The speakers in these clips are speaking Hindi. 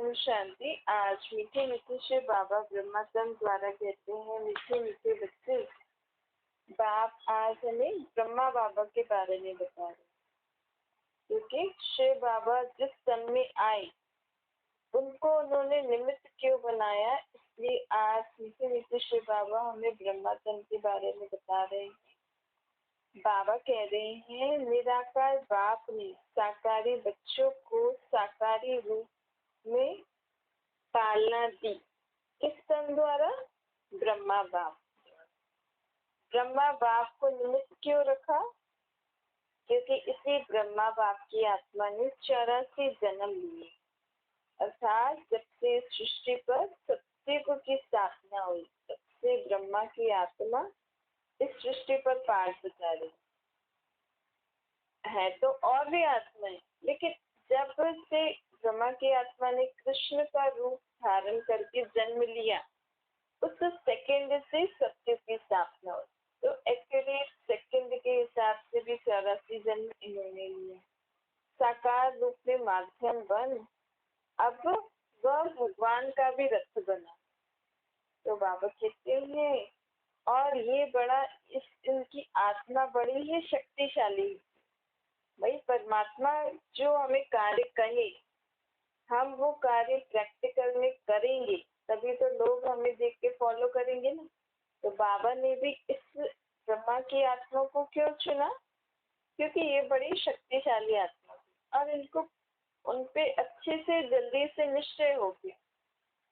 ओम शांति। आज मीठे मीठे से बाबा ब्रह्माचंद द्वारा कहते हैं, मीठे मीठे बच्चे, बाप आज हमें ब्रह्मा बाबा के बारे में बता रहे, क्योंकि शिव बाबा जिस सन में आए उनको उन्होंने निमित्त क्यों बनाया, इसलिए आज मीठे मीठे शिव बाबा हमें ब्रह्माचंद के बारे में बता रहे हैं। बाबा कह रहे हैं, निराकार बाप ने साकारी बच्चों को साकारी रूप में पालना दी। किस सन द्वारा? ब्रह्मा बाप। ब्रह्मा बाप को निमित्त क्यों रखा? क्योंकि इसी ब्रह्मा बाप की आत्मा ने 84 जन्म लिए, अर्थात जब से सृष्टि पर सत्युग की स्थापना हुई तब से ब्रह्मा की आत्मा इस सृष्टि पर पार बचा रही है। तो और भी आत्माएं, लेकिन जब से ब्रह्मा की आत्मा ने कृष्ण का रूप धारण करके जन्म लिया, उस सेकंड से सत्य की स्थापना हुई। तो एक्यूरेट सेकंड के हिसाब से भी 84 जन्म इन्होंने लिया। साकार रूप में माध्यम बन अब वह भगवान का भी रथ बना। तो बाबा कहते हैं, और ये बड़ा इनकी आत्मा बड़ी ही शक्तिशाली। भाई परमात्मा जो हमें कार्य कहे, हम वो कार्य प्रैक्टिकल में करेंगे, तभी तो लोग हमें देख के फॉलो करेंगे ना। तो बाबा ने भी इस ब्रह्मा की आत्मा को क्यों चुना? क्योंकि ये बड़ी शक्तिशाली आत्मा थी और इनको उनपे अच्छे से जल्दी से निश्चय हो गया।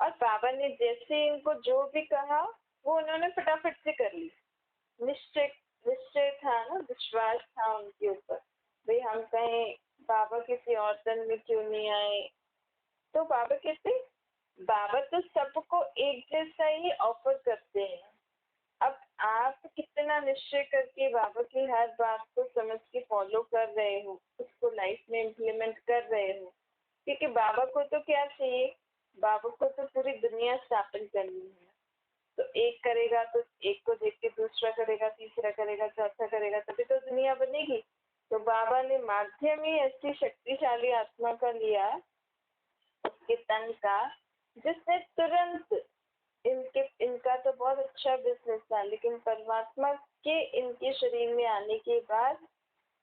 और बाबा ने जैसे इनको जो भी कहा वो उन्होंने फटाफट से कर ली। निश्चय था ना, विश्वास था उनके ऊपर। भाई हम कहें बाबा किसी और तन में क्यों नहीं आए, तो बाबा कहते बाबा तो सबको एक जैसा ही ऑफर करते हैं। अब आप कितना निश्चय करके बाबा की हर बात को समझ के फॉलो कर रहे हो, उसको लाइफ में इम्प्लीमेंट कर रहे हो, क्योंकि बाबा को तो क्या चाहिए, बाबा को तो पूरी दुनिया स्थापन करनी है। तो एक करेगा तो एक को देख के दूसरा करेगा, तीसरा करेगा, चौथा करेगा, तभी तो दुनिया बनेगी। तो बाबा ने माध्यम ही ऐसी शक्तिशाली आत्मा का लिया, उसके तन का, जिसने तुरंत इनका तो बहुत अच्छा बिजनेस था, लेकिन परमात्मा के इनके शरीर में आने के बाद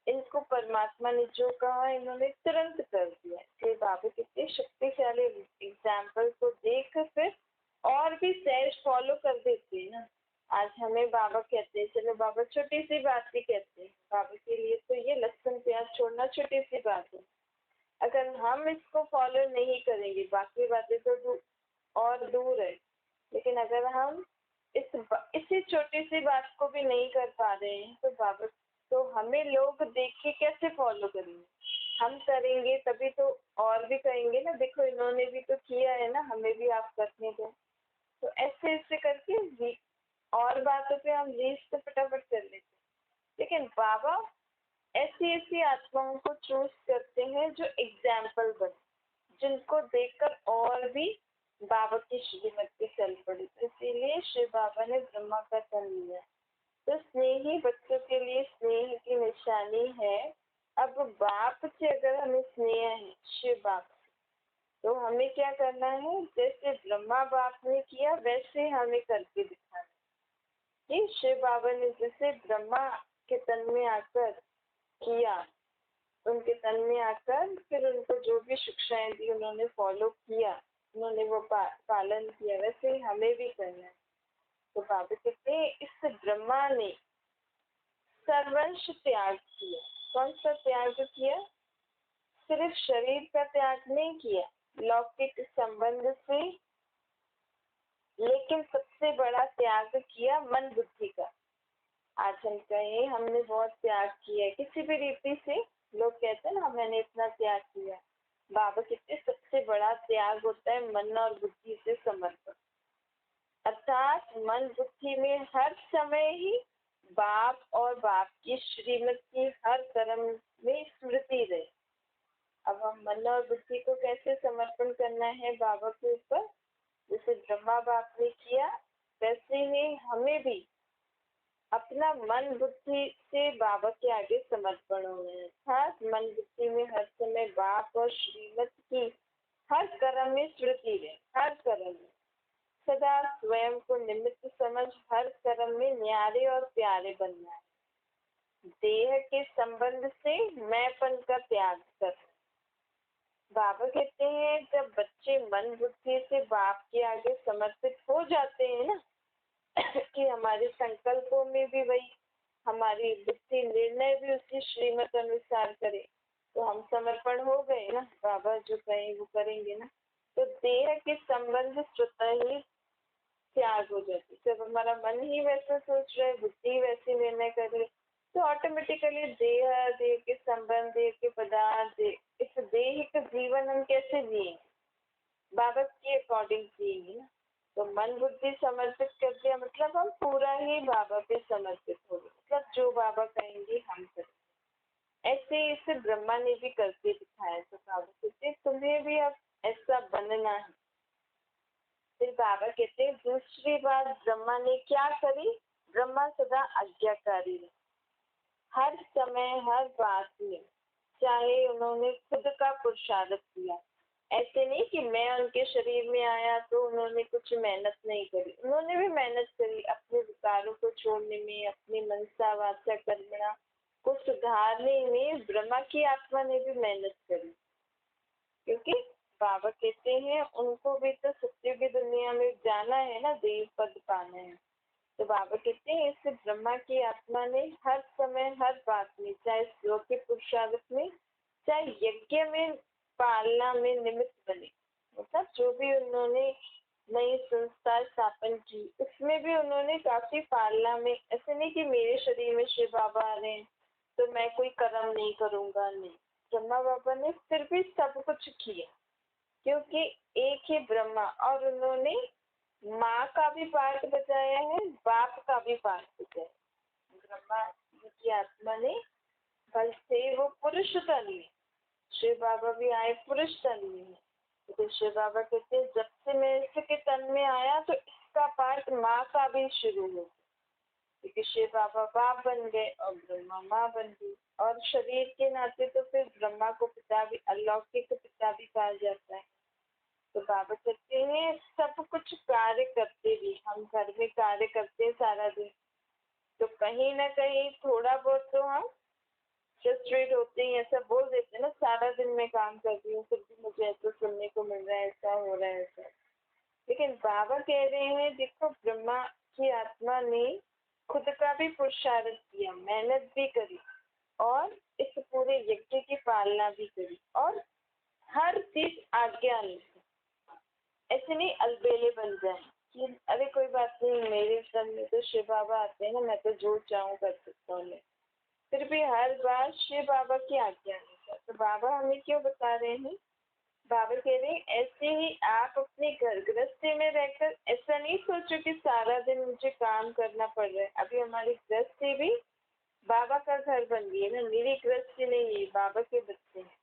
इनको परमात्मा ने जो कहा इन्होंने तुरंत कर दिया। इसलिए बाबा कितने शक्तिशाली एग्जाम्पल को देख फिर और भी सहज फॉलो कर देते हैं ना। आज हमें बाबा कहते हैं, चलो बाबा छोटी सी बात भी कहते हैं, बाबा के लिए तो ये लहसुन प्याज छोड़ना छोटी सी बात है। अगर हम इसको फॉलो नहीं करेंगे, बाकी बातें तो और दूर है, लेकिन अगर हम इसी छोटी सी बात को भी नहीं कर पा रहे हैं तो बाबा तो हमें लोग देख के कैसे फॉलो करेंगे? हम करेंगे तभी तो और भी करेंगे ना। देखो इन्होंने भी तो किया है ना, हमें भी आप करने दो। तो ऐसे ऐसे करके और बातों पे हम लीस्ट फटाफट कर लेते हैं, लेकिन बाबा ऐसी ऐसी आत्माओं को चूज करते हैं जो एग्जाम्पल बने, जिनको देखकर और भी बाबा की श्रीमत पे चल पड़ी। तो इसीलिए शिव बाबा ने ब्रह्मा का तन लिया। तो स्नेही बच्चों के लिए स्नेह की निशानी है। अब बाप से अगर हमें स्नेह है शिव बाप से, तो हमें क्या करना है, जैसे ब्रह्मा बाप ने किया वैसे हमें करके दिखाना है। शिव बाबा ने जैसे ब्रह्मा के तन में आकर किया, उनके तन में आकर फिर उनको जो भी शिक्षाएं दी उन्होंने फॉलो किया, उन्होंने वो पालन किया, वैसे ही हमें भी करना है। तो बाबा कहते हैं इस ब्रह्मा ने सर्वंश त्याग किया। कौन सा त्याग किया? सिर्फ शरीर का त्याग नहीं किया लौकिक संबंध से, लेकिन सबसे बड़ा त्याग किया मन बुद्धि का। आज हम कहें हमने बहुत त्याग किया है किसी भी रीति से, लोग कहते हैं ना मैंने इतना त्याग किया। बाबा कहते सबसे बड़ा त्याग होता है मन और बुद्धि से समर्पण, अर्थात मन बुद्धि में हर समय ही बाप और बाप की श्रीमत की हर कर्म में स्मृति रहे। अब हम मन और बुद्धि को कैसे समर्पण करना है बाबा के ऊपर, जैसे ब्रह्मा बाप ने किया वैसे ही हमें भी अपना मन बुद्धि से बाबा के आगे समर्पण होना है। अर्थात मन बुद्धि में हर समय बाप और श्रीमत की हर कर्म में स्मृति रहे, हर कर्म में सदा स्वयं को निमित्त समझ हर कर्म में न्यारे और प्यारे बनना है। देह के संबंध से मैंपन का त्याग कर। बाबा कहते हैं जब बच्चे मन बुद्धि से बाप के आगे समर्पित हो जाते हैं ना कि हमारे संकल्पों में भी वही, हमारी बुद्धि निर्णय भी उसकी श्रीमत अनुसार करे, तो हम समर्पण हो गए ना, बाबा जो कहें वो करेंगे ना। तो देह के संबंध स्वतः ही त्याग हो जाती। जब हमारा मन ही वैसा सोच रहा है, बुद्धि वैसे निर्णय कर रही, तो ऑटोमेटिकली देह के संबंध, देह के पदार्थ, इस देहिक जीवन हम कैसे जिएंगे? बाबा के अकॉर्डिंग जिएंगे ना। तो मन बुद्धि समर्पित कर दिया मतलब हम पूरा ही बाबा पे समर्पित हो गए, मतलब जो बाबा कहेंगे हम करेंगे। ऐसे इसे ब्रह्मा ने भी करके दिखाया। तो बाबा कहते तुम्हें भी अब ऐसा बनना है। फिर बाबा कहते हैं दूसरी बात ब्रह्मा ने क्या करी? ब्रह्मा सदा आज्ञाकारी है, हर समय हर बात में, चाहे उन्होंने खुद का पुरुषार्थ किया। ऐसे नहीं कि मैं उनके शरीर में आया तो उन्होंने कुछ मेहनत नहीं करी, उन्होंने भी मेहनत करी अपने विकारों को छोड़ने में, अपनी मनसा वाचा कर्मणा को सुधारने में। ब्रह्मा की आत्मा ने भी मेहनत करी, क्योंकि बाबा कहते हैं उनको भी तो सत्य की दुनिया में जाना है ना, देव पद पाना है। तो बाबा कहते हैं इससे ब्रह्मा की आत्मा ने हर समय हर बात में, चाहे श्लोक के पुरुषार्थ में, चाहे यज्ञ में, पालना में निमित्त बने। मतलब जो भी उन्होंने नई संस्था स्थापन की उसमें भी उन्होंने काफी पालना में, ऐसे नहीं कि मेरे शरीर में शिव बाबा आ रहे हैं तो मैं कोई कर्म नहीं करूंगा, नहीं। ब्रह्मा बाबा ने फिर भी सब कुछ किया, क्योंकि एक ही ब्रह्मा, और उन्होंने माँ का भी पार्ट बजाया है, बाप का भी पार्ट बजाया। ब्रह्मा की आत्मा ने बल से वो पुरुष तन में, शिव बाबा भी आए पुरुष तन में। तो शिव बाबा कहते हैं जब से मैं इसके तन में आया तो इसका पार्ट माँ का भी शुरू हो गया, क्योंकि शिव बाबा बाप बन गए और ब्रह्मा माँ बन गई। और शरीर के नाते तो फिर ब्रह्मा को पिता भी, अलौकिक पिता भी कहा जाता है। तो बाबा कहते हैं सब कुछ कार्य करते भी, हम घर में कार्य करते हैं सारा दिन, तो कहीं ना कहीं थोड़ा बहुत तो हम फ्रस्ट्रेट होते हैं, ऐसा बोल देते हैं ना, सारा दिन मैं काम करती हूँ फिर भी मुझे ऐसा सुनने को मिल रहा है, ऐसा हो रहा है, ऐसा। लेकिन बाबा कह रहे हैं देखो ब्रह्मा की आत्मा ने खुद का भी पुरुषार्थ किया, मेहनत भी करी और इस पूरे यज्ञ की पालना भी करी, और हर चीज आज्ञा अनुसार। ऐसे नहीं अलबेले बन जाए कि अरे कोई बात नहीं, मेरे तन में तो शिव बाबा आते हैं ना, मैं तो जो चाहूँ कर सकता हूँ। फिर भी हर बार शिव बाबा की आज्ञा अनुसार। तो बाबा हमें क्यों बता रहे हैं? बाबा कह रहे हैं ऐसे ही आप अपने घर गृहस्थी में रहकर ऐसा नहीं सोचो कि सारा दिन मुझे काम करना पड़ रहा है। अभी हमारी गृहस्थी भी बाबा का घर बन गई है ना, मेरी गृहस्थी नहीं है, बाबा के बच्चे हैं।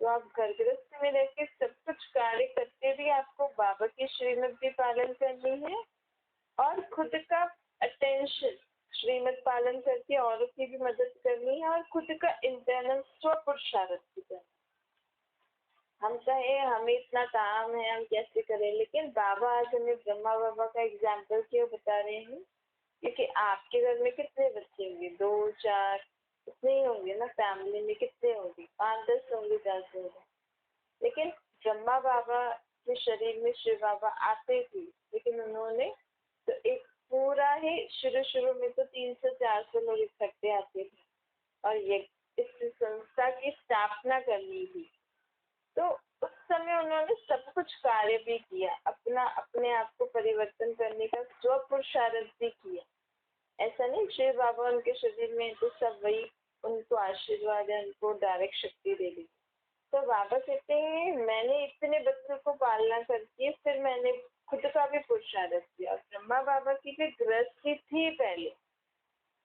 तो आप घर गृहस्थी में रह के सब कुछ कार्य करते भी आपको बाबा की श्रीमत भी पालन करनी है, और खुद का अटेंशन श्रीमत पालन करके औरों की भी मदद करनी है, और खुद का इंटरनल स्व पुरुषार्थ भी करना। हम कहे हमें इतना काम है हम कैसे करें, लेकिन बाबा आज हमें ब्रह्मा बाबा का एग्जाम्पल क्यों बता रहे हैं? क्योंकि आपके घर में कितने बच्चे होंगे? 2 4 इतने ही होंगे ना, फैमिली में कितने होंगे? 5 10 होंगे, 10 होंगे। लेकिन ब्रह्मा बाबा के शरीर में शिव बाबा आते थे, लेकिन उन्होंने तो एक पूरा ही शुरू में तो 300 400 लोग इकट्ठे आते थे, और ये इस संस्था की स्थापना करनी थी। तो उस समय उन्होंने सब कुछ कार्य भी किया, अपने आप को परिवर्तन करने का स्व पुरुषार्थ भी किया। ऐसा नहीं शिव बाबा उनके शरीर में तो सब वही उनको आशीर्वाद है, उनको डायरेक्ट शक्ति दे दी। तो बाबा कहते हैं मैंने इतने बच्चों को पालना करके फिर मैंने खुद का भी पुरुषार्थ किया। ब्रह्मा बाबा की भी गृहस्थी थी, पहले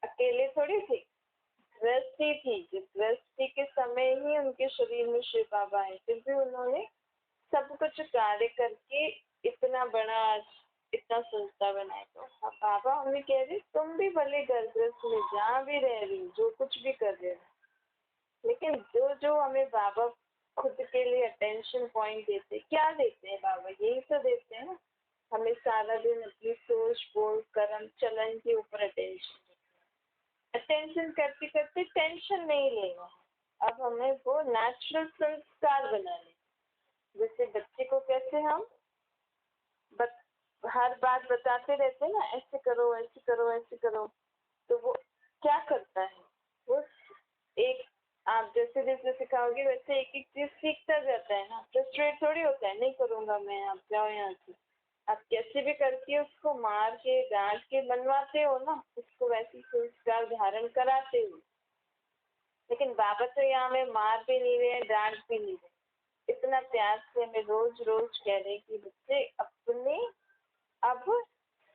अकेले थोड़ी थी, गृहस्थी थी। गृहस्थी के समय ही उनके शरीर में शिव बाबा आए, फिर भी उन्होंने सब कुछ कार्य करके इतना बड़ा इतना संस्था बनाया। तो बाबा हमें कह रहे तुम भी भले घर गृहस्थ में जहाँ भी रह रही, जो कुछ भी कर रहे हो, लेकिन जो जो हमें बाबा खुद के लिए अटेंशन पॉइंट देते, क्या देते हैं बाबा? यही तो देते हैं ना, हमें सारा दिन अपनी सोच बोल कर्म चलन के ऊपर अटेंशन करते करते टेंशन नहीं लेना है। अब हमें वो नेचुरल संस्कार बनाने, जैसे बच्चे को कैसे हम हर बात बताते रहते हैं ना, ऐसे करो ऐसे करो ऐसे करो, तो वो क्या करता है, वो एक आप जैसे जैसे सिखाओगे वैसे एक एक चीज सीखता जाता है ना। फ्रस्ट्रेट थोड़ी होता है, नहीं करूंगा मैं, आप जाओ यहाँ से। आप कैसे भी करके उसको मार के डांट के मनवाते हो ना, उसको वैसी संस्कार धारण कराते हो। लेकिन बाबा तो यहाँ में मार भी नहीं रहे, डांट भी नहीं रहे, इतना प्यार से हमें रोज रोज कह रहे कि बच्चे अपने अब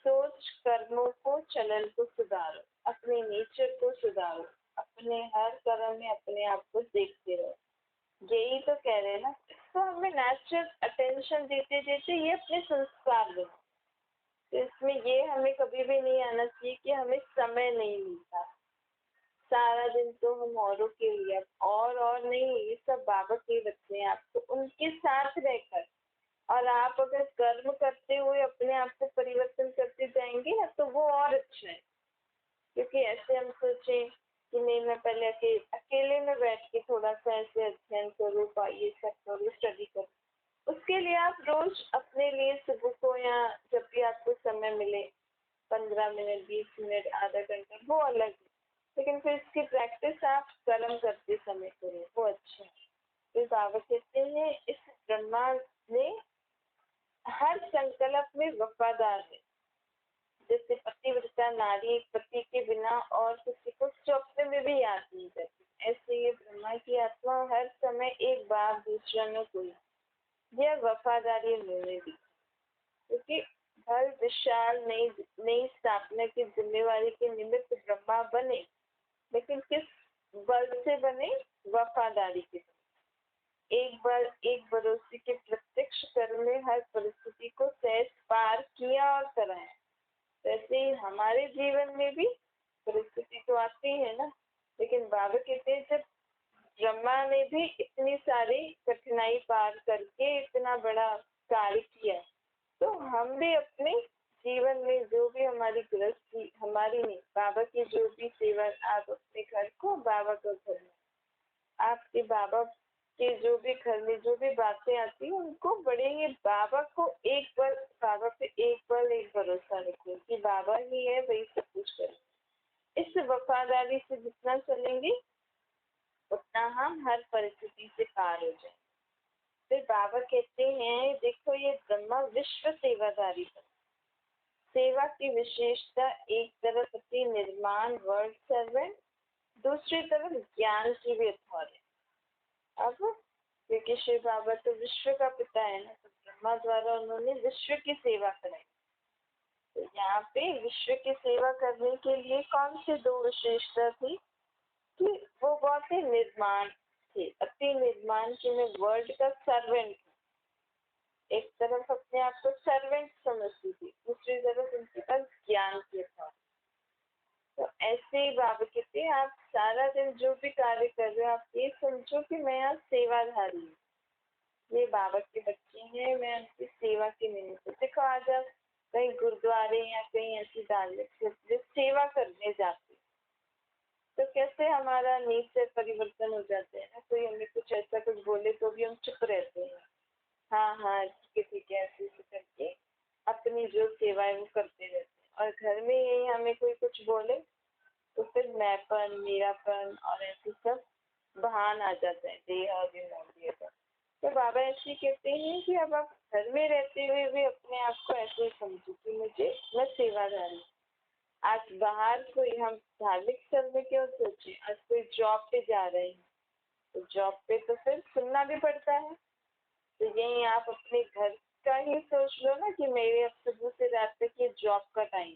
सोच कर्मों को चलन को सुधारो, अपने नेचर को सुधारो, अपने हर कर्म में अपने आप को देखते रहो। यही तो कह रहे हैं ना। तो हमें नेचुरल अटेंशन देते देते ये अपने संस्कार बनो। तो इसमें ये हमें कभी भी नहीं आना चाहिए कि हमें समय नहीं मिलता, सारा दिन तो हम औरों के लिए, और नहीं, ये सब बाबा के बच्चे हैं, आपको उनके साथ रहकर और आप अगर कर्म करते हुए अपने आप को परिवर्तन करते जाएंगे ना, तो वो और अच्छा है। क्योंकि ऐसे हम सोचें कि नहीं, मैं पहले अकेले में बैठ के थोड़ा सा ऐसे अध्ययन करूँ, ये सब करूँ, स्टडी करूँ, उसके लिए आप रोज अपने लिए सुबह को या जब भी आपको समय मिले 15 मिनट 20 मिनट आधा घंटा, वो अलग है। लेकिन फिर इसकी प्रैक्टिस आप कर्म करते समय करें, वो अच्छा है। फिर बाबा कहते हैं इस ब्रह्मा में हर संकल्प में वफादार है। जैसे पतिव्रता नारी पति के बिना और किसी को स्वप्न में भी याद नहीं करती, ऐसे ये ब्रह्मा की आत्मा हर समय एक बार दूसरा में कोई यह वफादारी उन्होंने दी। क्योंकि हर विशाल नई स्थापना की जिम्मेवारी के निमित्त ब्रह्मा बने, लेकिन किस बल से बने? वफादारी के। एक भरोसे के प्रत्यक्ष कर्म में हर परिस्थिति को सहज पार किया और कराया। वैसे ही हमारे जीवन में भी परिस्थिति तो आती है ना, लेकिन बाबा कहते हैं जब ब्रह्मा ने भी इतनी सारी कठिनाई पार करके इतना बड़ा कार्य किया, तो हम भी अपने जीवन में जो भी हमारी गृहस्थी, हमारी नहीं, बाबा की जो भी सेवा, आप अपने घर को बाबा का घर में, आपके बाबा के जो भी घर में जो भी बातें आती है उनको बढ़ेंगे, बाबा को एक बार, बाबा पे एक बार एक भरोसा रखें कि बाबा ही है, वही सब कुछ करें। इस वफादारी से जितना चलेंगे उतना हम हर परिस्थिति से पार हो जाए। फिर बाबा कहते हैं देखो ये ब्रह्मा विश्व सेवाधारी है। सेवा की विशेषता एक तरफ अति निर्माण वर्ल्ड सर्वेंट, दूसरी तरफ ज्ञान की भी अथॉरिटी। अब क्योंकि श्री बाबा तो विश्व का पिता है ना, तो ब्रह्मा द्वारा उन्होंने विश्व की सेवा कराई। तो यहाँ पे विश्व की सेवा करने के लिए कौन सी दो विशेषता थी कि वो बहुत ही निर्माण थे, अति निर्माण की मैं वर्ल्ड का सर्वेंट, एक तरफ अपने आप को सर्वेंट समझती थी, दूसरी तरफ उनके पास ज्ञान के था। तो ऐसे ही बाबा कहते हैं आप सारा दिन जो भी कार्य कर रहे हो, आप ये समझो कि मैं यहाँ सेवाधारी हूँ, ये बाबा के बच्चे हैं, मैं उनकी सेवा के निमित्त। देखो आज आप कहीं गुरुद्वारे या कहीं ऐसी धार्मिक सेवा करने जाते, तो कैसे हमारा नेचर परिवर्तन हो जाता है ना, कोई हमें कुछ ऐसा कुछ बोले तो भी हम चुप रहते हैं, हाँ हाँ ठीक है ऐसे करके अपनी जो सेवा है वो करते रहते हैं। और घर में यही हमें कोई कुछ बोले तो फिर मैंपन मेरापन और ऐसे सब बहान आ जाता है, देह और तो बाबा ऐसे कहते हैं कि अब आप घर में रहते हुए भी अपने आप को ऐसे समझो कि मैं सेवादारी। आज बाहर कोई हम धार्मिक स्थल में क्यों सोचे, आज कोई जॉब पे जा रहे हैं तो जॉब पे तो फिर सुनना भी पड़ता है। तो यही आप अपने घर का ही सोच लो ना कि मेरे अब सुबह से रात तक ये जॉब का टाइम,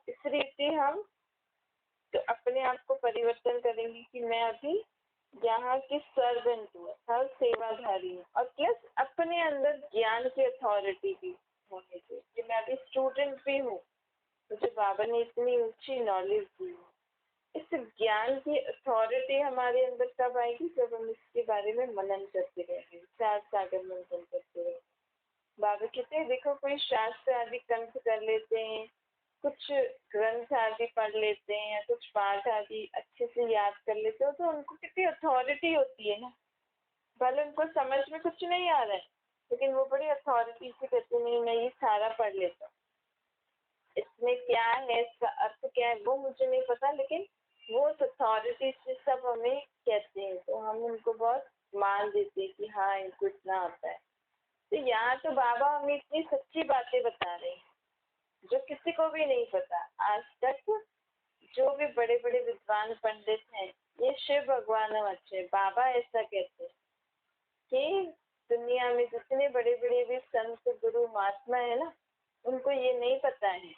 इस रीति हम तो अपने आप को परिवर्तन करेंगे कि मैं अभी यहाँ की सर्वेंट हूँ, हर सेवाधारी हूँ, और प्लस अपने अंदर ज्ञान की अथॉरिटी भी होनी चाहिए कि मैं अभी स्टूडेंट भी हूँ, मुझे बाबा ने इतनी ऊंची नॉलेज दी है, इस ज्ञान की अथॉरिटी हमारे अंदर कब आएगी? जब हम इसके बारे में मनन करते रहेंगे, विचार सागर मंथन करते रहेंगे। बाबा कहते हैं देखो, कोई शास्त्र आदि कंठ कर लेते हैं, कुछ ग्रंथ आदि पढ़ लेते हैं या कुछ पाठ आदि अच्छे से याद कर लेते हो, तो उनको कितनी अथॉरिटी होती है ना। भले उनको समझ में कुछ नहीं आ रहा है, लेकिन वो बड़ी अथॉरिटी से कहते नहीं, मैं ये सारा पढ़ लेता हूँ, इसमें क्या है, इसका अर्थ क्या है वो मुझे नहीं पता, लेकिन वो अथॉरिटी से सब हमें कहते हैं, तो हम उनको बहुत मान देते हैं कि हाँ इनको इतना आता है। तो यहाँ तो बाबा हमें इतनी सच्ची बातें बता रहे हैं जो किसी को भी नहीं पता आज तक। जो भी बड़े बड़े विद्वान पंडित हैं, ये शिव भगवान अच्छे, बाबा ऐसा कहते हैं कि दुनिया में जितने बड़े बड़े भी संत गुरु महात्मा है ना, उनको ये नहीं पता है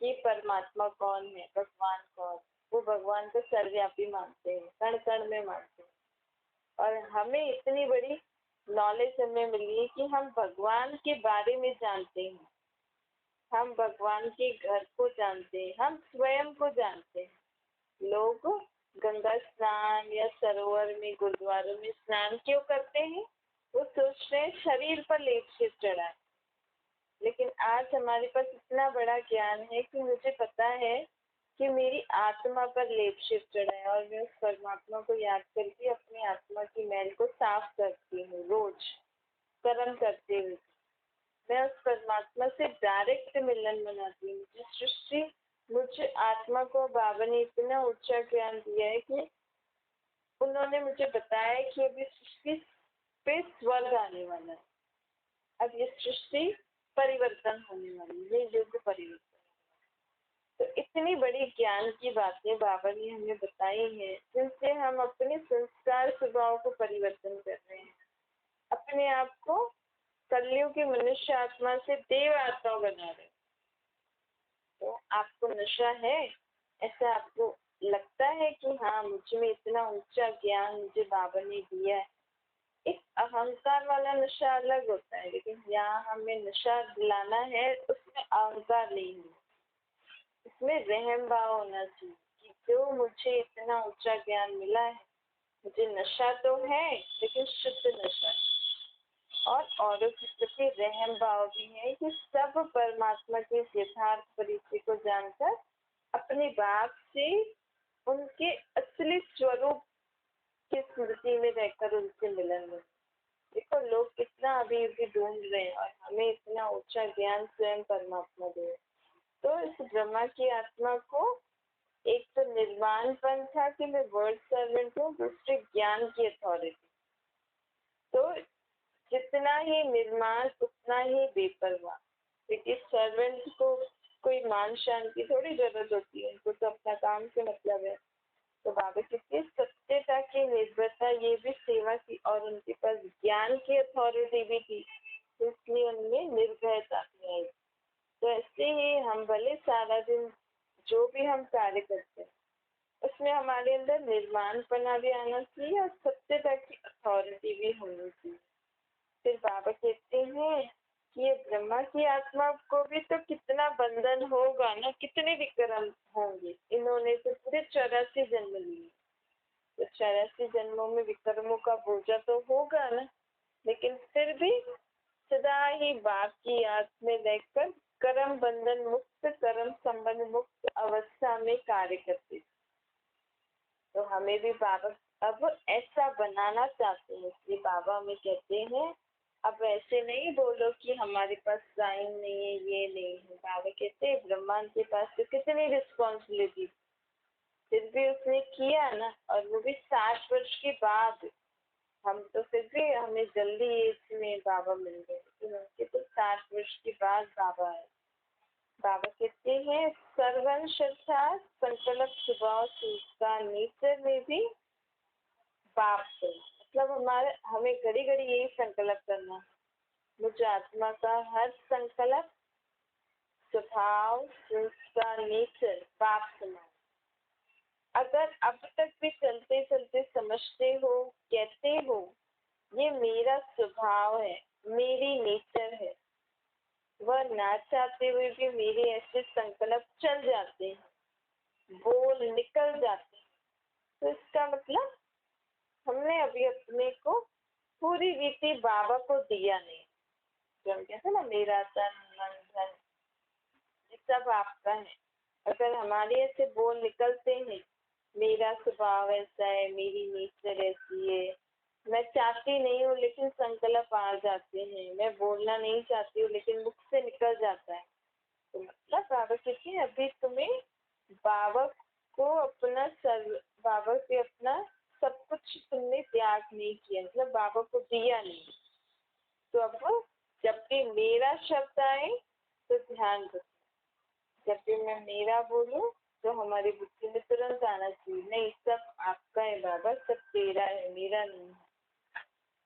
कि परमात्मा कौन है, भगवान कौन। वो भगवान को सर्वव्यापी मानते हैं, कण कण में मानते हैं। और हमें इतनी बड़ी नॉलेज हमें मिली है कि हम भगवान के बारे में जानते हैं, हम भगवान के घर को जानते हैं, हम स्वयं को जानते हैं। लोग गंगा स्नान या सरोवर में, गुरुद्वारों में स्नान क्यों करते हैं? वो सोचते हैं शरीर पर लेप चढ़ा है। लेकिन आज हमारे पास इतना बड़ा ज्ञान है कि मुझे पता है कि मेरी आत्मा पर लेप चढ़ा है, और मैं उस परमात्मा को याद करके अपनी आत्मा की मैल को साफ करती हूँ रोज कर्म करते हुए। मैं उस परमात्मा से डायरेक्ट मिलन बनाती हूँ। मुझे सृष्टि, मुझे आत्मा को बाबा ने इतना ऊंचा ज्ञान दिया है कि उन्होंने मुझे बताया कि अभी सृष्टि पे स्वर्ग आने वाला है, अब ये सृष्टि परिवर्तन होने वाली है, ये युग परिवर्तन। तो इतनी बड़ी ज्ञान की बातें बाबा ने हमें बताई हैं, जिनसे हम अपने संस्कार स्वभाव को परिवर्तन कर रहे हैं, अपने आप को कलियुग की मनुष्य आत्मा से देव आत्मा बना रहे। तो आपको नशा है, ऐसा आपको लगता है कि हाँ मुझ में इतना ऊंचा ज्ञान मुझे बाबा ने दिया है, एक अहंकार वाला नशा अलग होता है, लेकिन यहाँ हमें नशा दिलाना है, उसमें अहंकार नहीं है, इसमें रहम भाव होना चाहिए कि जो मुझे इतना ऊंचा ज्ञान मिला है, मुझे नशा तो है लेकिन शुद्ध नशा है, और औरों के प्रति रहम भाव भी है कि सब परमात्मा के यथार्थ परिचय को जानकर अपने बाप से उनके असली स्वरूप की स्मृति में रहकर उनसे मिलन हो। देखो लोग कितना अभी भी ढूंढ रहे हैं, और हमें इतना ऊंचा ज्ञान स्वयं परमात्मा दे। तो इस ब्रह्मा की आत्मा को एक तो निर्वाणपन था कि मैं वर्ड सर्वेंट हूँ, दूसरे ज्ञान की अथॉरिटी। तो जितना ही निर्माण उतना ही बेपरवाह, क्योंकि सर्वेंट को कोई मान शान की थोड़ी जरूरत होती है, उनको तो अपना काम से मतलब है। तो बाबा कितनी सत्यता की निर्भरता, ये भी सेवा की, और उनके पास ज्ञान की अथॉरिटी भी थी, इसलिए उनमें निर्भयता भी आई। तो ऐसे ही हम भले सारा दिन जो भी हम कार्य करते हैं उसमें हमारे अंदर निर्माणपना भी आना चाहिए और सत्यता की अथॉरिटी भी होनी चाहिए। फिर बाबा कहते हैं कि ये ब्रह्मा की आत्मा को भी तो कितना बंधन होगा ना, कितने विक्रम होंगे, इन्होंने तो पूरे 84 जन्म लिए, तो 84 जन्मों में विक्रमों का बोझा तो होगा ना, लेकिन फिर भी सदा ही बाप की याद में रहकर कर्म बंधन मुक्त, कर्म संबंध मुक्त अवस्था में कार्य करते। तो हमें भी बाबा अब ऐसा बनाना चाहते हैं, इसलिए बाबा हमें कहते हैं अब ऐसे नहीं बोलो कि हमारे पास टाइम नहीं है, ये नहीं है। बाबा कहते हैं ब्रह्मांड के पास तो कितनी रिस्पॉन्सिबिलिटी, फिर भी उसने किया ना, और वो भी 60 वर्ष के बाद। हम तो फिर भी हमें जल्दी एज में बाबा मिल गए, लेकिन उनके तो 60 वर्ष के बाद बाबा आए। बाबा कहते हैं सर्वंश अर्थात संकल्प स्वभाव संस्कार नेचर में भी बाप से, मतलब हमें घड़ी घड़ी यही संकल्प करना, मुझे आत्मा का हर संकल्प स्वभाव संस्कार नेचर बाप समान। अगर अब तक भी चलते चलते समझते हो, कहते हो ये मेरा स्वभाव है, मेरी नेचर है, वह ना चाहते हुए भी मेरे ऐसे संकल्प चल जाते हैं, बोल निकल जाते हैं। तो इसका मतलब हमने अभी अपने को पूरी रीति बाबा को दिया नहीं। जो हम कहते हैं ना, मेरा तन मन धन ये सब आपका है। अगर हमारे ऐसे बोल निकलते हैं, मेरा स्वभाव ऐसा है, मेरी नेचर ऐसी है, मैं चाहती नहीं हूँ लेकिन संकल्प आ जाते हैं, मैं बोलना नहीं चाहती हूँ लेकिन मुख से निकल जाता है, तो मतलब बाबा कहते हैं अभी तुम्हें बाबा को अपना बाबा से अपना सब कुछ तुमने त्याग नहीं किया, मतलब बाबा को दिया नहीं। तो अब जब भी मेरा शब्द आए तो ध्यान रखो, जब भी मैं मेरा बोलूं तो हमारी बुद्धि में तुरंत आना चाहिए, नहीं सब आपका है बाबा, सब तेरा है, मेरा नहीं है।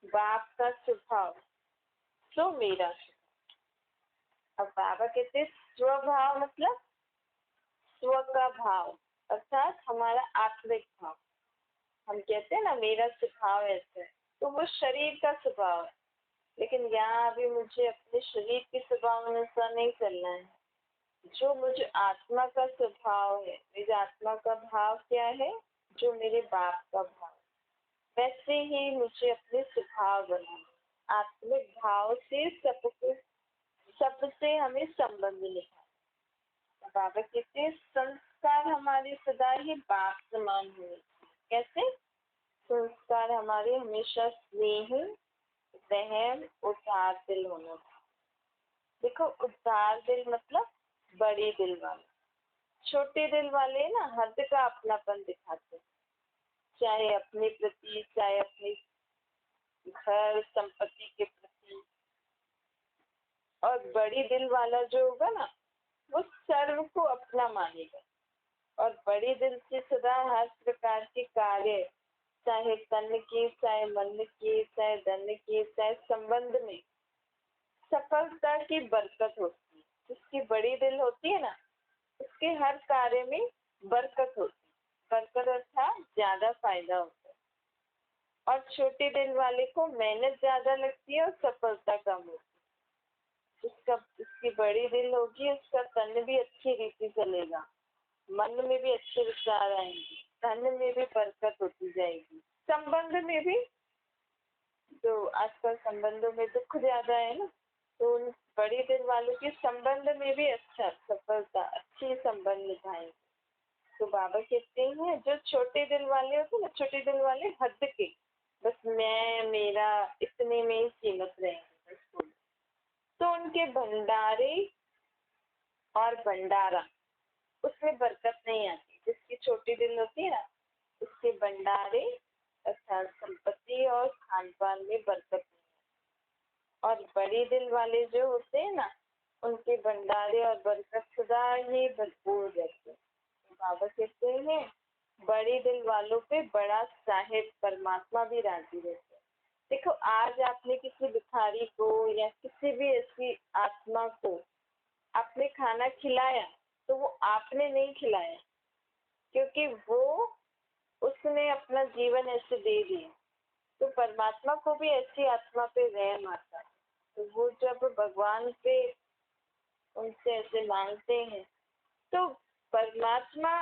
बाप का स्वभाव तो मेरा स्वभाव। अब बाबा कहते स्वभाव मतलब स्व का भाव, अर्थात हमारा आत्मिक भाव। हम कहते हैं ना मेरा स्वभाव ऐसा है, तो वो शरीर का स्वभाव है, लेकिन यहाँ अभी मुझे अपने शरीर के स्वभाव अनुसार नहीं चलना है। जो मुझे आत्मा का स्वभाव है, मेरी आत्मा का भाव क्या है, जो मेरे बाप का भाव, वैसे ही मुझे अपने स्वभाव बनाना। आत्मिक भाव से सबसे हमें संबंध निभाना। बाबा कहते हैं संस्कार हमारे सदा ही बाप समान हुए। कैसे? संस्कार हमारे हमेशा स्नेह, रहम, उदार दिल होना। देखो उदार दिल मतलब बड़े दिल वाले, छोटे दिल वाले ना हद का अपनापन दिखाते हैं, चाहे अपने प्रति, चाहे अपने घर संपत्ति के प्रति। और बड़ी दिल वाला जो होगा ना, वो सर्व को अपना मानेगा और बड़ी दिल से सदा हर प्रकार के कार्य, चाहे तन के, चाहे मन के, चाहे धन के, चाहे संबंध में सफलता की बरकत होती है। जिसकी बड़ी दिल होती है ना, उसके हर कार्य में बरकत होती है। बरकत अर्थात ज्यादा फायदा होता है। और छोटे दिल वाले को मेहनत ज्यादा लगती है और सफलता कम होती है। उसकी बड़ी दिल होगी, उसका तन भी अच्छी रीति चलेगा, मन में भी अच्छे विचार आएंगे, धन में भी बरकत होती जाएगी, संबंध में भी। तो आजकल संबंधों में दुख ज्यादा है ना, तो उन बड़ी दिल वालों के संबंध में भी अच्छा सफलता, अच्छी संबंध निभाएंगे। तो बाबा कहते हैं जो छोटे दिल वाले होते हैं ना, छोटे दिल वाले हद के, बस मैं मेरा इतने में ही सीमित रहेंगे बस। तो उनके भंडारे और भंडारा उसमें बरकत नहीं आती। जिसकी छोटी दिल होती है ना, उसके भंडारे अर्थात संपत्ति और खान पान में बरकत नहीं। और बड़ी दिल वाले जो होते हैं ना, उनके भंडारे और बरकत सदा ही भरपूर रहते हैं। तो बाबा कहते हैं बड़ी दिल वालों पे बड़ा साहिब परमात्मा भी राजी रहते हैं। देखो आज आपने किसी भिखारी को या किसी भी ऐसी आत्मा को आपने खाना खिलाया, तो वो आपने नहीं खिलाया, क्योंकि वो उसने अपना जीवन ऐसे दे दिया। तो परमात्मा को भी ऐसी आत्मा पे रहम आता है। तो वो जब भगवान पे उनसे ऐसे मांगते हैं, तो परमात्मा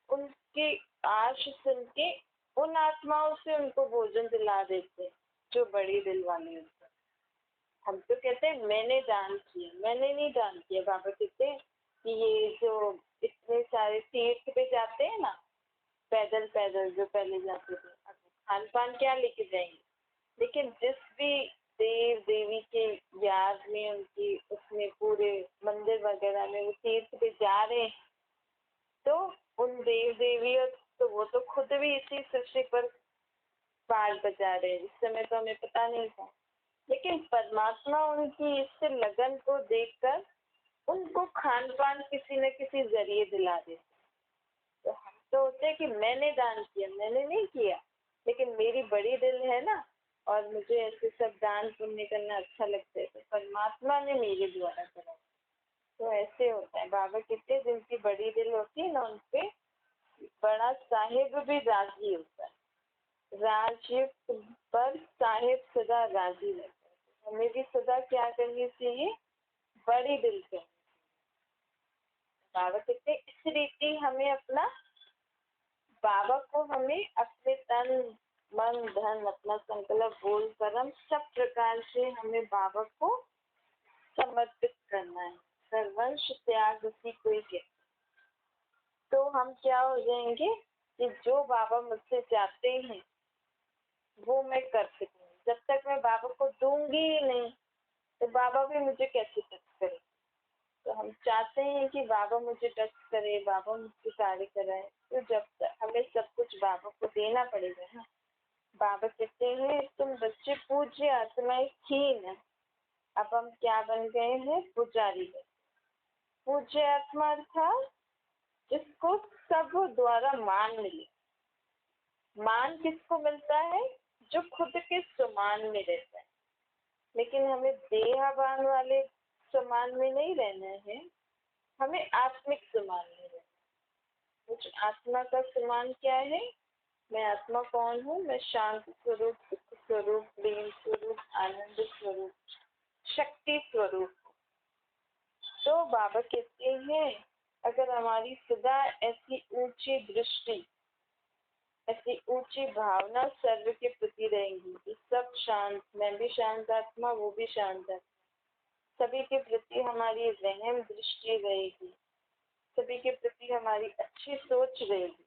उनकी आश सुन के उन आत्माओं से उनको भोजन दिला देते हैं जो बड़ी दिल वाले होते हैं। हम तो कहते हैं मैंने दान किया, मैंने नहीं दान किया। बाबा कहते हैं कि ये जो इतने सारे तीर्थ पे जाते हैं ना, पैदल पैदल जो पहले जाते थे, अब खान पान क्या लेके जाएंगे, लेकिन जिस भी देव देवी के याद में उनकी उसमें पूरे मंदिर वगैरह में वो तीर्थ पे जा रहे हैं, तो उन देव देवियों तो वो तो खुद भी इसी सृष्टि पर पाल बजा रहे हैं। इस समय तो हमें पता नहीं था, लेकिन परमात्मा उनकी इस लगन को देखकर उनको खान पान किसी न किसी जरिए दिला देते। तो हम तो होते हैं कि मैंने दान किया, मैंने नहीं किया, लेकिन मेरी बड़ी दिल है ना, और मुझे ऐसे सब दान पुण्य करना अच्छा लगता है, तो परमात्मा ने मेरे द्वारा करा। तो ऐसे होता है। बाबा कहते हैं जिनकी बड़ी दिल होती है ना, उनपे बड़ा साहिब भी राजी होता है। राजयुक्त पर साहिब सदा राजी रहता है। हमें भी सदा क्या करनी चाहिए, बड़ी दिल करनी। बाबा कहते इस रीति हमें अपना बाबा को हमें अपने तन मन धन अपना संकल्प बोल कर्म सब प्रकार से हमें बाबा को समर्पित करना है। सर्वंश त्याग उसी को ही कहते। तो हम क्या हो जाएंगे कि जो बाबा मुझसे चाहते हैं वो मैं कर सकूँ। जब तक मैं बाबा को दूंगी ही नहीं तो बाबा भी मुझे कैसे टच करे। तो हम चाहते हैं कि बाबा मुझे टच करे, बाबा मुझसे कार्य कराए, तो जब तक हमें सब कुछ बाबा को देना पड़ेगा ना। बाबा कहते हैं तुम बच्चे पूज्य आत्माएं थी ना, अब हम क्या बन गए हैं, पुजारी बन। पूज्य आत्मा था जिसको सब द्वारा मान मिले। मान किसको मिलता है, जो खुद के समान में रहता है। लेकिन हमें देहभान वाले समान में नहीं रहना है, हमें आत्मिक समान में रहना है। कुछ आत्मा का समान क्या है, मैं आत्मा कौन हूँ, मैं शांत स्वरूप, सुख स्वरूप, प्रेम स्वरूप, आनंद स्वरूप, शक्ति स्वरूप। तो बाबा कहते हैं अगर हमारी सदा ऐसी ऊंची दृष्टि, ऐसी ऊंची भावना सर्व के प्रति रहेंगी कि सब शांत, मैं भी शांत आत्मा, वो भी शांत आत्मा, सभी के प्रति हमारी रहम दृष्टि रहेगी, सभी के प्रति हमारी अच्छी सोच रहेगी।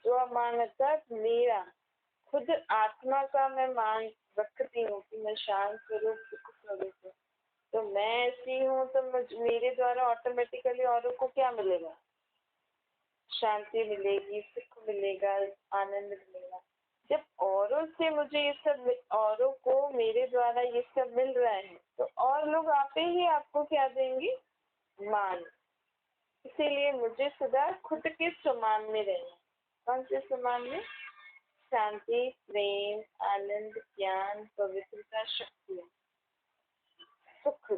जो अमानता मेरा खुद आत्मा का मैं मान रखती हूँ कि मैं शांत स्वरूप सुख स्वरूप हूँ, तो मैं ऐसी हूँ तो मेरे द्वारा ऑटोमेटिकली औरों को क्या मिलेगा, शांति मिलेगी, सुख मिलेगा, आनंद मिलेगा। जब औरों से मुझे ये सब, औरों को मेरे द्वारा ये सब मिल रहा है तो और लोग आपे ही आपको क्या देंगे, मान। इसीलिए मुझे सदा खुद के समान में रहना। कौन से समान में, शांति, प्रेम, आनंद, ज्ञान, पवित्रता, शक्ति, सुख।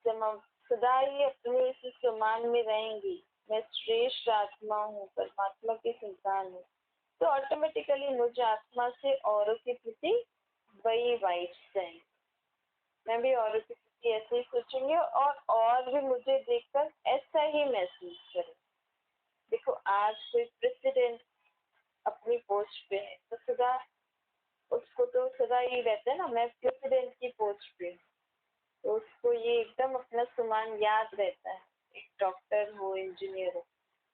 जब हम सदा ही अपने इस समान में रहेंगी, मैं श्रेष्ठ आत्मा हूँ, परमात्मा की संतान हूँ, तो ऑटोमेटिकली मुझे आत्मा से औरों के प्रति वही वाइब्स जाएंगे। मैं भी औरों के प्रति ऐसे ही सोचूंगी और भी मुझे देखकर ऐसा ही महसूस करें। देखो आज कोई प्रेसिडेंट अपनी पोस्ट पे है तो सदा उसको तो सदा ये रहता है ना, मैं प्रेसिडेंट की पोस्ट पे हूँ, तो उसको ये एकदम अपना सम्मान याद रहता है। एक डॉक्टर हो, इंजीनियर हो,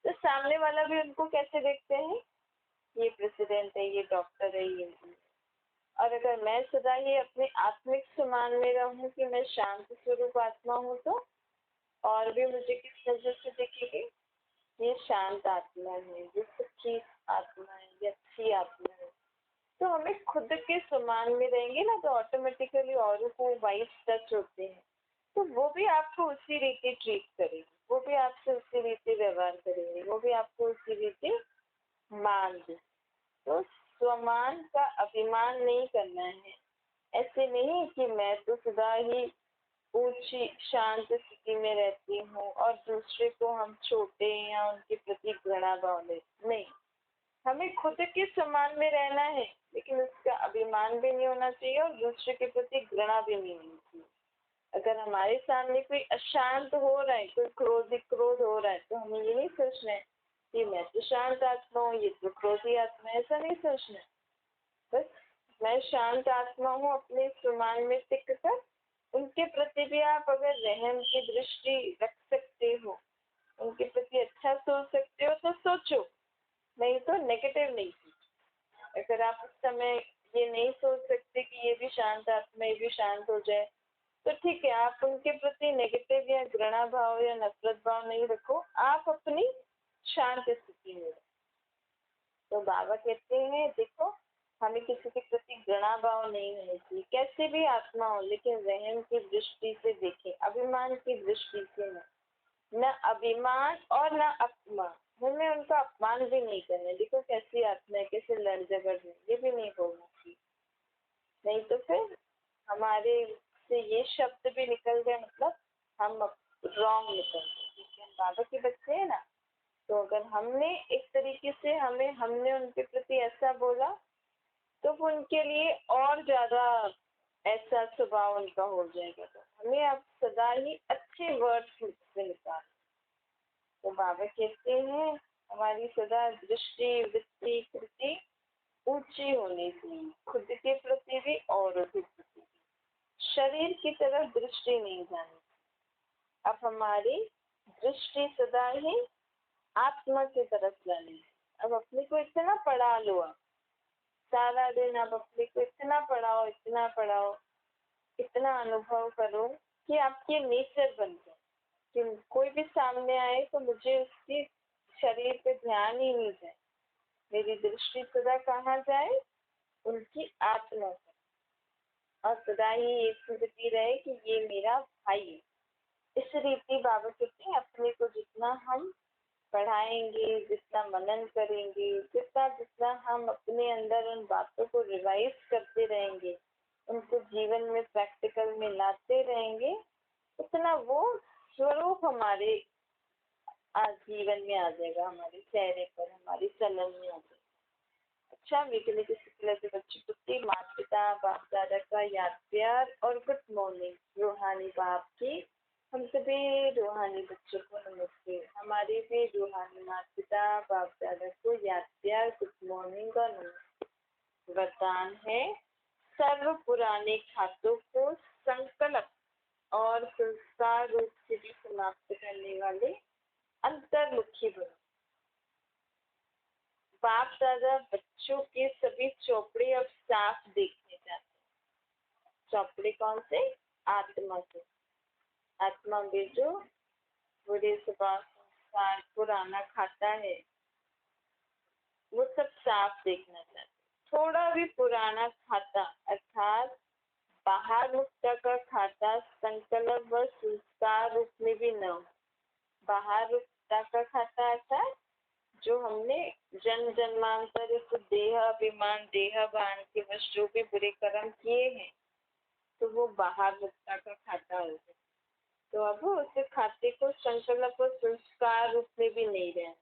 तो सामने वाला भी उनको कैसे देखते हैं, ये प्रेसिडेंट है, ये डॉक्टर है, ये इंजीनियर। और अगर मैं सदा ही अपने आत्मिक सम्मान में रहूं कि मैं शांत स्वरूप आत्मा हूँ, तो और भी मुझे किस नजर से देखेगी, ये शांत आत्मा है, ये सुखी आत्मा है, ये अच्छी आत्मा है। तो हमें खुद के समान में रहेंगे ना, तो ऑटोमेटिकली औरों को वाइब्स टच होते हैं, तो वो भी आपको उसी रीति ट्रीट करेंगे, वो भी आपसे उसी रीति व्यवहार करेंगे, वो भी आपको उसी रीति मान दे। तो स्वमान का अभिमान नहीं करना है। ऐसे नहीं कि मैं तो सदा ही ऊंची शांत स्थिति में रहती हूँ और दूसरे को हम छोटे या उनके प्रति घृणा भाव लेते, नहीं। हमें खुद के समान में रहना है, लेकिन उसका अभिमान भी नहीं होना चाहिए और दूसरे के प्रति घृणा भी नहीं होनी चाहिए। अगर हमारे सामने कोई अशांत हो रहा है, कोई क्रोध हो रहा है, तो हमें ये नहीं सोचना है कि मैं तो शांत आत्मा हूँ, ये तो क्रोधी आत्मा है, ऐसा नहीं सोचना है। बस मैं शांत आत्मा हूँ, अपने समान में टिक कर उनके प्रति भी आप अगर रहम की दृष्टि रख सकते हो, उनके प्रति अच्छा सोच सकते हो तो सोचो, नहीं तो नेगेटिव नहीं सोचो। अगर आप उस समय ये नहीं सोच सकते कि ये भी शांत आत्मा, ये भी शांत हो जाए, तो ठीक है, आप उनके प्रति नेगेटिव या घृणा भाव या नफरत भाव नहीं रखो, आप अपनी शांत स्थिति में रहो। तो बाबा कहते हैं देखो, हमें किसी के प्रति घृणा भाव नहीं होनी चाहिए, कैसे भी आत्मा हो, लेकिन रहम की दृष्टि से देखें, अभिमान की दृष्टि से न अभिमान और न अपमान। हमें उनका अपमान भी नहीं करना, देखो कैसी आत्मा है, कैसे लड़ झगड़ रही, ये भी नहीं बोलना चाहिए। नहीं तो फिर हमारे से ये शब्द भी निकल गए, मतलब हम रॉन्ग निकल गए, क्योंकि हम बाबा के बच्चे हैं ना। तो अगर हमने एक तरीके से हमने उनके प्रति ऐसा बोला, तो वो उनके लिए और ज्यादा ऐसा स्वभाव उनका हो जाएगा। तो हमें अब सदा ही अच्छे वर्ड्स से निकाल। तो बाबा कहते हैं हमारी सदा दृष्टि, वृत्ति, कृति ऊंची होनी चाहिए, खुद के प्रति भी औरों के प्रति भी। शरीर की तरफ दृष्टि नहीं जानी। अब हमारी दृष्टि सदा ही आत्मा की तरफ जानी है। अब अपने को इतना पढ़ा लो, आप सारा दिन आप अपने को इतना पढ़ाओ, इतना पढ़ाओ, इतना अनुभव करो कि आपके नेचर बन जाए कि कोई भी सामने आए तो मुझे उसकी शरीर पे ध्यान ही नहीं जाए, मेरी दृष्टि सदा कहाँ जाए, उनकी आत्मा पर, और सदा ही ये स्मृति रहे कि ये मेरा भाई है। इस रीति बाबा कहते हैं अपने को जितना हम पढ़ाएंगे, जितना मनन करेंगे, जितना जितना हम अपने अंदर उन बातों को रिवाइज करते रहेंगे, उनको जीवन में प्रैक्टिकल में लाते रहेंगे, उतना वो स्वरूप हमारे आज जीवन में आ जाएगा, हमारे चेहरे पर, हमारी चलन में आ जाएगा। अच्छा, मीठे के शुक्ल के बच्चे पुत्री, माता पिता बाप दादा का याद प्यार और गुड मॉर्निंग रूहानी बाप की हम सभी रूहानी बच्चों को नमस्ते। हमारे भी रूहानी माता पिता बाप दादा को याद प्यार, गुड मॉर्निंग और नमस्ते। वरदान है सर्व पुराने खातों को संकल्प और संस्कार रूप से भी समाप्त करने वाले अंतर्मुखी बनो। बाप दादा बच्चों के सभी चौपड़े अब साफ देखने जाते हैं। चौपड़े कौन से? आत्मा के। आत्मा में जो बुरे स्वभाव संस्कार पुराना खाता है वो सब साफ देखना चाहते हैं। थोड़ा भी पुराना खाता अर्थात बाहर मुक्ता का खाता संकल्प व संस्कार रूप में भी न हो। बाहर मुक्ता का खाता अर्थात जो हमने जन्म जन्मांतर इस देह अभिमान देह बाण के वश जो भी बुरे कर्म किए हैं तो वो बाहर मुक्ता का खाता हो गया। तो अब उस खाते को संकल्प और संस्कार रूप में भी नहीं रहना।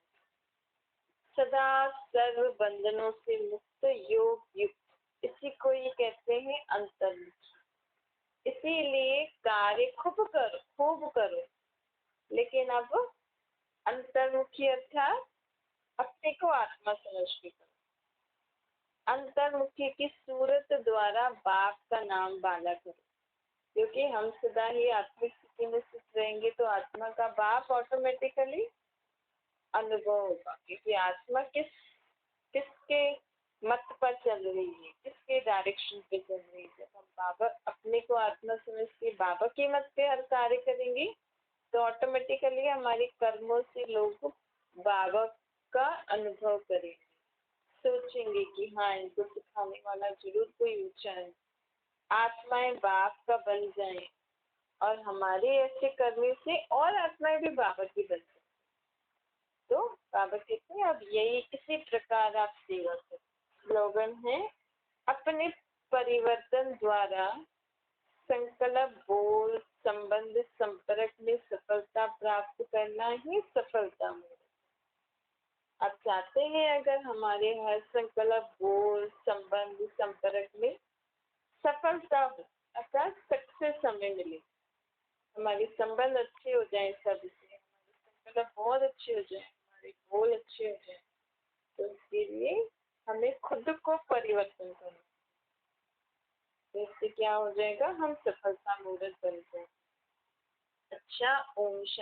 सदा सर्व बंधनों से मुक्त योग युक्त, इसी को ये कहते हैं अंतर्मुखी। इसीलिए कार्य खूब करो, लेकिन अब अंतर्मुखी अर्थात अपने को आत्मा समझ के करो। अंतर्मुखी की सूरत द्वारा बाप का नाम बाला करो, क्योंकि हम सदा ही आत्मिक स्थिति में स्थित रहेंगे तो आत्मा का बाप ऑटोमेटिकली अनुभव होगा। क्योंकि आत्मा किसके मत पर चल रही है, किसके डायरेक्शन पे चल रही है। जब हम बाबा अपने को आत्मा समझ के बाबा के मत पे हर कार्य करेंगे तो ऑटोमेटिकली हमारे कर्मों से लोग बाबा का अनुभव करेंगे, सोचेंगे कि हाँ इनको सिखाने वाला जरूर कोई ऊंचा है। आत्माएं बाप का बन जाएं और हमारे ऐसे करने से और आत्माएं भी बाबा की बन जाए। तो बाबा कहते हैं अब यही इसी प्रकार आप सेवा करें। स्लोगन है अपने परिवर्तन द्वारा संकल्प बोल संबंध संपर्क में सफलता प्राप्त करना ही सफलता है। आप चाहते हैं अगर हमारे हर संकल्प बोल संबंध संपर्क में सफलता हो अर्थात सक्सेस हमें मिले, हमारे संबंध अच्छे हो जाए, सबसे हमारे संकल्प बहुत अच्छे हो जाए, हमारे बोल अच्छे हो जाए, तो इसके लिए हमें खुद को परिवर्तन करना। तो इससे क्या हो जाएगा, हम सफलता मूर्त बन जाएंगे। अच्छा, ओम शांति।